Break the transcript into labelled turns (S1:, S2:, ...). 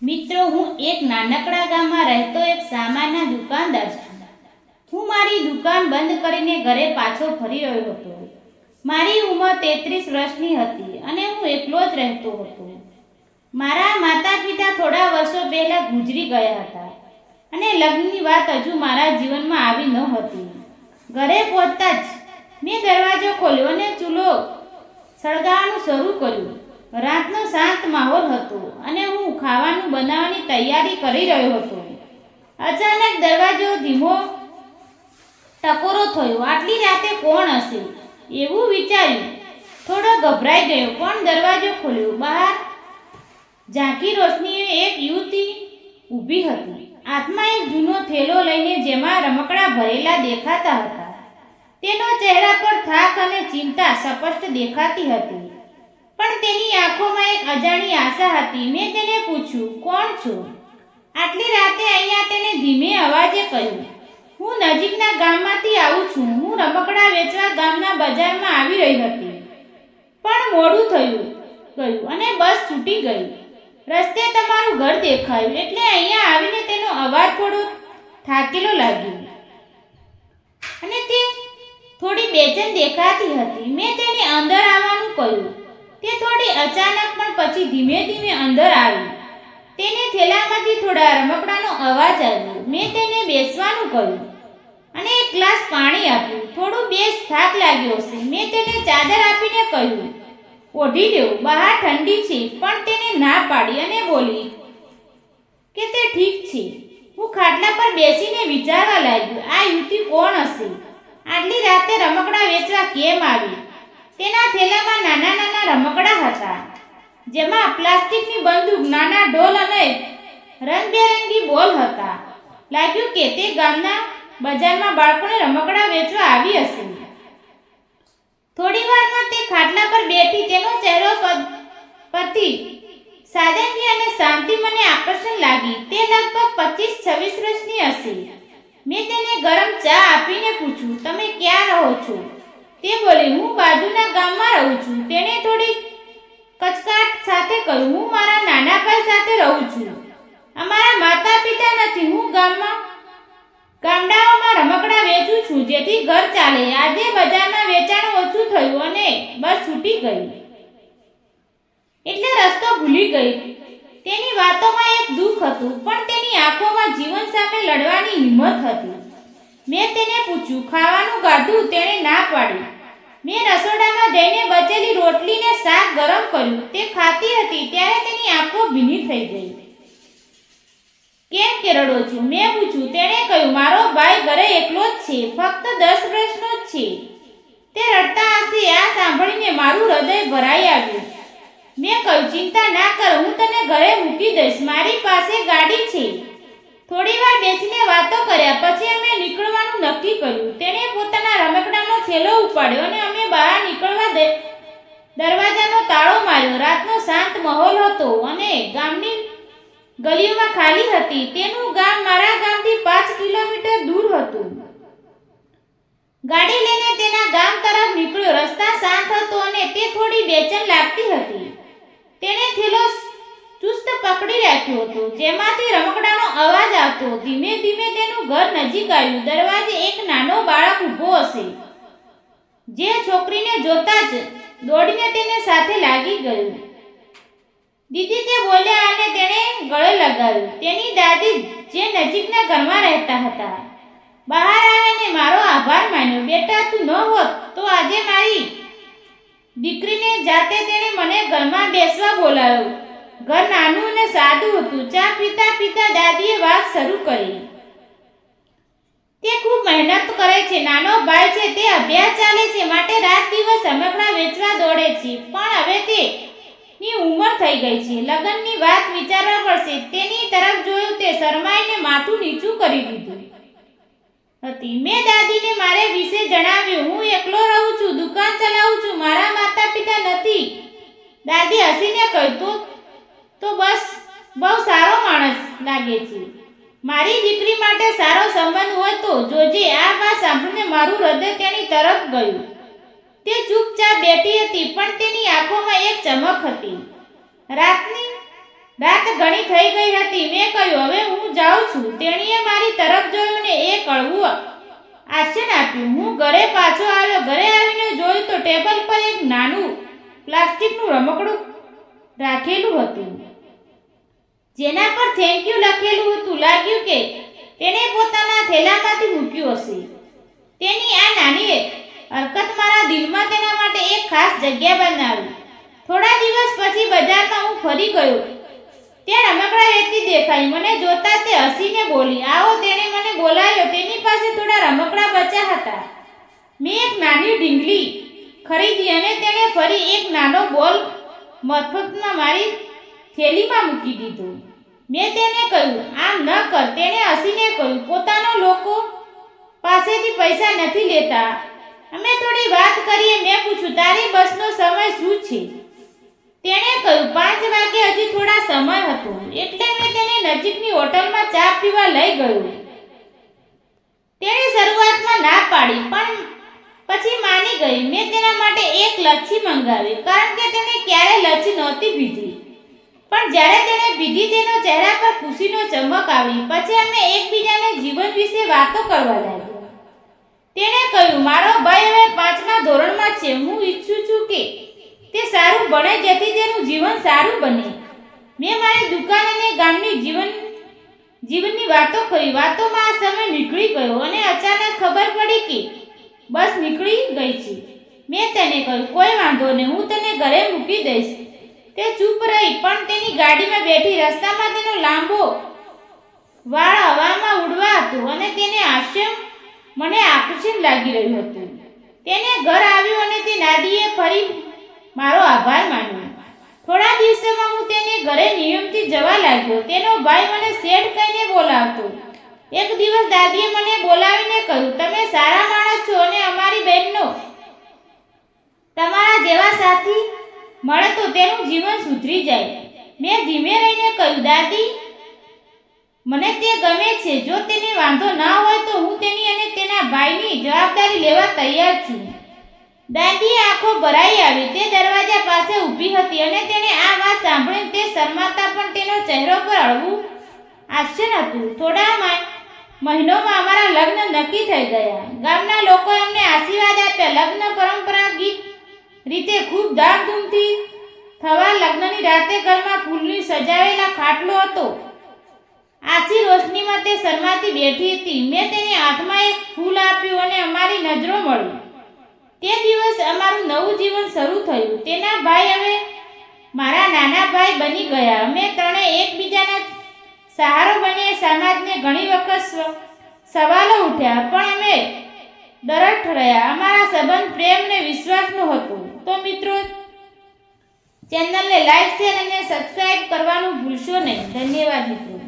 S1: મિત્રો, હું એક નાનકડા ગામમાં રહેતો એક સામાન્ય દુકાનદાર છું. હું મારી દુકાન બંધ કરીને ઘરે પાછો ફરી રહ્યો હતો. મારી ઉંમર 33 વર્ષની હતી અને હું એકલો જ રહેતો હતો. મારા માતા પિતા થોડા વર્ષો પહેલા ગુજરી ગયા હતા અને લગ્નની વાત હજુ મારા જીવનમાં આવી ન હતી. ઘરે પહોંચતા જ મેં દરવાજો ખોલ્યો અને ચૂલો સળગાવવાનું શરૂ કર્યું. રાતનો શાંત માહોલ હતો અને હું ખાવાનું બનાવવાની તૈયારી કરી રહ્યો હતો. અચાનક દરવાજો ધીમો ટકોરો થયો. આટલી રાતે કોણ હશે એવું વિચાર્યું. થોડો ગભરાઈ ગયો પણ દરવાજો ખોલ્યો. બહાર ઝાંખી રોશનીએ એક યુવતી ઊભી હતી. હાથમાં એક જૂનો થેલો લઈને જેમાં રમકડા ભરેલા દેખાતા હતા. તેનો ચહેરા પર થાક અને ચિંતા સ્પષ્ટ દેખાતી હતી, પણ તેની આંખોમાં એક અજાણી આશા હતી. મેં તેને પૂછ્યું, કોણ છો? આટલી રાતે અહીંયા? તેને ધીમે અવાજે કહ્યું, હું નજીકના ગામમાંથી આવું છું. હું રમકડા વેચવા ગામના બજારમાં આવી રહી હતી, પણ મોડું ગયું અને બસ છૂટી ગઈ. રસ્તે તમારું ઘર દેખાયું એટલે અહીંયા આવીને. તેનો અવાજ થોડો થાકેલો લાગ્યો અને તે થોડી બેચેન દેખાતી હતી. મેં તેને અંદર આવવાનું કહ્યું. તે થોડી અચાનક પણ પછી ધીમે ધીમે અંદર આવી. તેને થેલામાંથી થોડા રમકડાનો અવાજ આવ્યો. મેં તેને બેસવાનું કહ્યું અને એક ગ્લાસ પાણી આપ્યું. થોડું બેસ, થાક લાગ્યો હશે. મેં તેને ચાદર આપીને કહ્યું, ઓઢી લેવું, બહાર ઠંડી છે. પણ તેને ના પાડી અને બોલી કે તે ઠીક છે. હું ખાટલા પર બેસીને વિચારવા લાગ્યો, આ યુવતી કોણ હશે? આટલી રાતે રમકડા વેચવા કેમ આવી? તેના થેલામાં નાના નાના રમકડા હતા, જેમાં પ્લાસ્ટિકની બંદૂક, નાના ઢોલ અને રંગબેરંગી બોલ હતા. લાગ્યું કે તે ગામના બજારમાં બાળકોને રમકડા વેચવા આવી હશે. થોડી વારમાં તે ખાટલા પર બેઠી. તેનો ચહેરો પરથી સાદગી અને શાંતિ મને આકર્ષણ લાગી. તે લગભગ 25-26 વર્ષની હશે. મેં તેને ગરમ ચા આપીને પૂછ્યું, તમે ક્યાં રહો છો? તે બોલી, હું બાજુના ગામમાં રહું છું. તેણે થોડી કચકાટ સાથે કહ્યું, હું મારા નાના ભાઈ સાથે રહું છું. અમારા માતા પિતા નથી. હું ગામડાઓમાં રમકડા વેચું છું જેથી ઘર ચાલે. આજે બજારમાં વેચાણ ઓછું થયું અને બસ છૂટી ગઈ એટલે રસ્તો ભૂલી ગઈ. તેની વાતોમાં એક દુઃખ હતું, પણ તેની આંખોમાં જીવન સામે લડવાની હિંમત હતી. મેં તેને પૂછ્યું, ખાવાનું કાઢું? તેણે ના પાડી. મેં રસોડામાં જઈને બચેલી રોટલીને શાક ગરમ કર્યું. તે ખાતી હતી ત્યારે તેની આંખો ભીની થઈ ગઈ. કેમ રડો છો? મેં પૂછ્યું. તેણે કહ્યું, મારો ભાઈ ઘરે એકલો જ છે, ફક્ત 10 વર્ષનો જ છે. તે રડતા હશે. આ સાંભળીને મારું હૃદય ભરાઈ આવ્યું. મેં કહ્યું, ચિંતા ના કર, હું તને ઘરે મૂકી દઈશ. મારી પાસે ગાડી છે. થોડી વાર બેસીને વાતો કર્યા પછી અમે નીકળવાનું નક્કી કર્યું. તેણે પોતાના રમકડાનો થેલો ઉપાડ્યો અને અમે બહાર નીકળવા દરવાજાનો તાળો માર્યો. રાતનો શાંત માહોલ હતો અને ગામની ગલીઓમાં ખાલી હતી. તેનું ગામ મારા ગામથી 5 કિલોમીટર દૂર હતું. ગાડી લઈને તેના ગામ તરફ નીકળ્યો. રસ્તા શાંત હતો અને તે થોડી બેચેન લાગતી હતી. તેણે થેલો ચુસ્ત પકડી રાખ્યો હતો, જેમાંથી રમકડાનો અવાજ આવતો. ધીમે ધીમે તેનું ઘર નજીક આવ્યું. દરવાજે એક નાનો બાળક ઊભો હશે, જે છોકરીને જોતા જ દોડીને તેને સાથે લાગી ગયું. દીદી, તે બોલ્યા અને તેણે ગળે લગાવ્યું. તેની દાદી, જે નજીકના ઘરમાં રહેતા હતા, બહાર આવીને મારો આભાર માન્યો. બેટા, તું ન હોત તો આજે મારી દીકરીને જાતે. તેણે મને ઘરમાં બેસવા બોલાવ્યો. ઘર નાનું અને સાદું હતું. ચા પીતા પીતા દાદીએ વાત શરૂ કરી. તે ખૂબ મહેનત કરે છે. નાનો ભાઈ છે, તે અભ્યાસ ચાલે છે, માટે રાત દિવસ રમકડા વેચવા દોડે છે. પણ હવે તેની ઉંમર થઈ ગઈ છે. લગ્નની વાત વિચારવા પડશે. તેની તરફ જોયું. તે શરમાઈને માથું નીચું કરી દીધું હતી. મેં દાદીને મારે વિશે જણાવ્યું. હું એકલો રહું છું, દુકાન ચલાવું છું, મારા માતા પિતા નથી. દાદી હસીને કહ્યું, તો બસ બહુ સારો માણસ લાગે છે. મારી દીકરી માટે સારો સંબંધ હોય તો જોજે. આ વાત સાંભળીને મારું હૃદય તેની તરફ ગયું. તે ચૂપચાપ બેઠી હતી, પણ તેની આંખોમાં એક ચમક હતી. રાત ઘણી થઈ ગઈ હતી. મેં કહ્યું, હવે હું જાઉં છું. તેણીએ મારી તરફ જોયું ને એક કડવું આશ્ચર્ય આપ્યું. હું ઘરે પાછો આવ્યો. ઘરે આવીને જોયું તો ટેબલ પર એક નાનું પ્લાસ્ટિકનું રમકડું રાખેલું હતું, જેના પર થેન્ક યુ લખેલું હતું. લાગ્યું કે તેણે પોતાના થેલામાંથી મૂક્યું હશે. તેની આ નાની હરકત મારા દિલમાં તેના માટે એક ખાસ જગ્યા બનાવી. થોડા દિવસ પછી બજારમાં હું ફરી ગયો. ત્યાં રમકડા વેચતી દેખાઈ. મને જોતા તે હસીને બોલી, આવો. તેણે મને બોલાવ્યો. તેની પાસે થોડા રમકડા બચ્યા હતા. મેં એક નાની ઢીંગલી ખરીદી અને તેણે ફરી એક નાનો બોલ મફતમાં મારી થેલીમાં મૂકી દીધો. મેં તેને કહ્યું, આમ ન કર. તેણે હસીને કહ્યું, પોતાના લોકો પાસેથી પૈસા નથી લેતા. અમે થોડી વાત કરીએ. મેં પૂછ્યું, તારી બસનો સમય શું છે? તેણે કહ્યું, 5 વાગે. હજી થોડા સમય હતો એટલે મેં તેને નજીકની હોટલમાં ચા પીવા લઈ ગયો. તેણે શરૂઆતમાં ના પાડી, પણ પછી માની ગઈ. મેં તેના માટે એક લચ્છી મંગાવી, કારણ કે તેણે ક્યારેય લચ્છી નહોતી પીધી. પણ જ્યારે તેણે પીધી, તેનો ચહેરા પર ખુશીનો ચમક આવી. પછી અમે એકબીજાને જીવન વિશે વાતો કરવા લાગ્યા. તેણે કહ્યું, મારો ભાઈ હવે 5મા ધોરણમાં છે. હું ઈચ્છું છું કે તે સારું ભણે, જેથી તેનું જીવન સારું બને. મેં મારી દુકાન અને ગામની જીવનની વાતો કરી. વાતોમાં આ સમય નીકળી ગયો અને અચાનક ખબર પડી કે બસ નીકળી ગઈ છે. મેં તેને કહ્યું, કોઈ વાંધો નહીં, હું તને ઘરે મૂકી દઈશ. તે ચૂપ રહી, પણ તેની ગાડીમાં બેઠી. રસ્તામાં તેનો લાંબો વાળ હવામાં ઉડવા હતો અને તેને મને આકર્ષણ લાગી રહ્યું હતું. તેને ઘર આવ્યું અને તે નાદીએ ફરી મારો આભાર માન્યો. થોડા દિવસોમાં હું તેને ઘરે નિયમથી જવા લાગ્યો. તેનો ભાઈ મને શેઠ કહીને બોલાવતો. એક દિવસ દાદીએ મને બોલાવીને કહ્યું, તમે સારા માણસ છો અને અમારી બહેનનો તમારા જેવા સાથી મળે તો તેનું જીવન સુધરી જાય. મેં ધીમે રહીને કહ્યું, દાદી, મને તે ગમે છે. જો તેને વાંધો ના હોય તો હું તેની અને તેના ભાઈની જવાબદારી લેવા તૈયાર છું. દાદીએ આંખો ભરાઈ આવી. તે દરવાજા પાસે ઊભી હતી અને તેણે આ વાત સાંભળીને તે શરમાતા પણ તેનો ચહેરો પર હળવું આશ્ચર્ય હતું. થોડા મહિનોમાં અમારા લગ્ન નક્કી થઈ ગયા. ગામના લોકોએ અમને આશીર્વાદ આપ્યા. લગ્ન પરંપરાગત રીતે ખૂબ ધામધૂમથી થવા. લગ્નની રાતે ઘરમાં ફૂલની સજાવેલા ખાટલો હતો. આછી રોશનીમાં તે શરમાતી બેઠી હતી. મેં તેને હાથમાં એક ફૂલ આપ્યું અને અમારી નજરો મળી. તે દિવસ અમારું નવું જીવન શરૂ થયું. તેના ભાઈ હવે મારા નાના ભાઈ બની ગયા. અમે ત્રણેય એકબીજાના સહારો બન્યા. સમાજને ઘણી વખત સવાલો ઉઠ્યા, પણ અમે દૃઢ રહ્યા. અમારા સંબંધ પ્રેમ અને વિશ્વાસનો હતો. તો મિત્રો, ચેનલને લાઈક, શેર અને સબસ્ક્રાઇબ કરવાનું ભૂલશો નહીં. ધન્યવાદ મિત્રો.